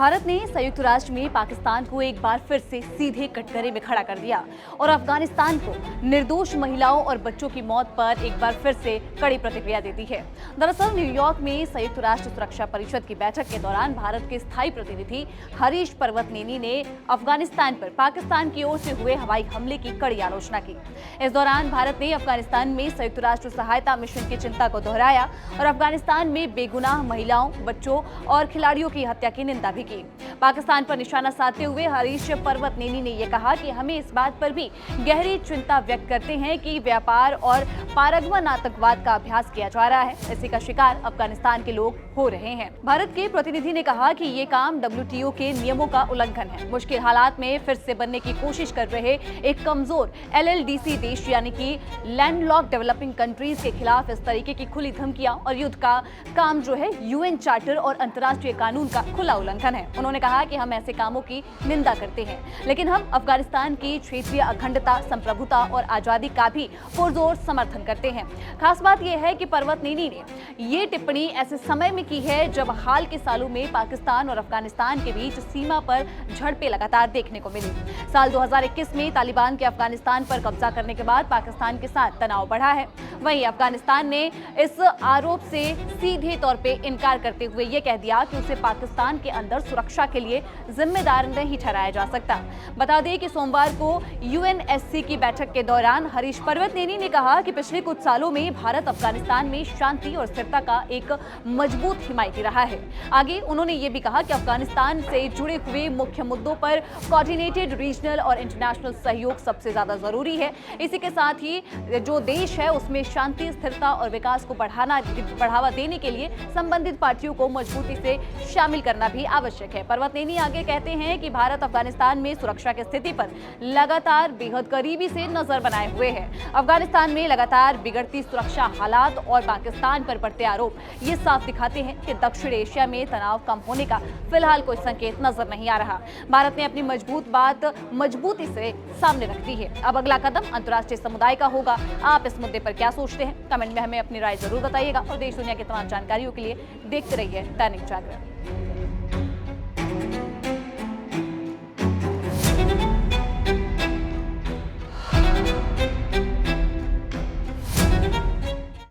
भारत ने संयुक्त राष्ट्र में पाकिस्तान को एक बार फिर से सीधे कटघरे में खड़ा कर दिया और अफगानिस्तान को निर्दोष महिलाओं और बच्चों की मौत पर एक बार फिर से कड़ी प्रतिक्रिया दे दी है। दरअसल न्यूयॉर्क में संयुक्त राष्ट्र सुरक्षा परिषद की बैठक के दौरान भारत के स्थायी प्रतिनिधि हरीश पर्वतनेनी ने अफगानिस्तान पर पाकिस्तान की ओर से हुए हवाई हमले की कड़ी आलोचना की। इस दौरान भारत ने अफगानिस्तान में संयुक्त राष्ट्र सहायता मिशन की चिंता को दोहराया और अफगानिस्तान में बेगुनाह महिलाओं, बच्चों और खिलाड़ियों की हत्या की निंदा भी की। पाकिस्तान पर निशाना साधते हुए हरीश पर्वतनेनी ने यह कहा कि हमें इस बात पर भी गहरी चिंता व्यक्त करते हैं कि व्यापार और पारगमन आतंकवाद का अभ्यास किया जा रहा है। इसी का शिकार अफगानिस्तान के लोग हो रहे हैं। भारत के प्रतिनिधि ने कहा कि ये काम WTO के नियमों का उल्लंघन है। मुश्किल हालात में फिर से बनने की कोशिश कर रहे एक कमजोर LLDC देश यानी कि लैंडलॉक डेवलपिंग कंट्रीज के खिलाफ इस तरीके की खुली धमकियां और युद्ध का काम जो है UN चार्टर और अंतर्राष्ट्रीय कानून का खुला उल्लंघन है। उन्होंने कहा कि हम ऐसे कामों की निंदा करते हैं, लेकिन हम अफगानिस्तान की क्षेत्रीय अखंडता, संप्रभुता और आजादी का भी पुरजोर समर्थन करते हैं। खास बात यह है कि पर्वतनेनी ने ये टिप्पणी ऐसे समय में की है जब हाल के सालों में पाकिस्तान और अफगानिस्तान के बीच सीमा पर झड़पें लगातार देखने को मिली। साल 2021 में तालिबान के अफगानिस्तान पर कब्जा करने के बाद पाकिस्तान के साथ तनाव बढ़ा है। वहीं अफगानिस्तान ने इस आरोप से सीधे तौर पे इनकार करते हुए ये कह दिया कि उसे पाकिस्तान के अंदर सुरक्षा के लिए जिम्मेदार नहीं ठहराया जा सकता। बता दें कि सोमवार को UNSC की बैठक के दौरान हरीश पर्वतनेनी ने कहा कि पिछले कुछ सालों में भारत अफगानिस्तान में शांति और स्थिरता का एक मजबूत हिमायती रहा है। आगे उन्होंने ये भी कहा कि अफगानिस्तान से जुड़े हुए मुख्य मुद्दों पर कोऑर्डिनेटेड रीजनल और इंटरनेशनल सहयोग सबसे ज्यादा जरूरी है। इसी के साथ ही जो देश है उसमें शांति, स्थिरता और विकास को बढ़ावा देने के लिए संबंधित पार्टियों को मजबूती से शामिल करना भी आवश्यक है। पर्वतनेनी आगे कहते हैं कि भारत अफगानिस्तान में सुरक्षा की स्थिति पर लगातार बेहद करीबी से नजर बनाए हुए है। अफगानिस्तान में लगातार बिगड़ती सुरक्षा हालात और पाकिस्तान पर बढ़ते आरोप ये साफ दिखाते हैं कि दक्षिण एशिया में तनाव कम होने का फिलहाल कोई संकेत नजर नहीं आ रहा। भारत ने अपनी बात मजबूती से सामने रख दी है। अब अगला कदम अंतर्राष्ट्रीय समुदाय का होगा। आप इस मुद्दे पर क्या सोचते हैं? कमेंट में हमें अपनी राय जरूर बताइएगा और देश दुनिया की तमाम जानकारियों के लिए देखते रहिए दैनिक जागरण।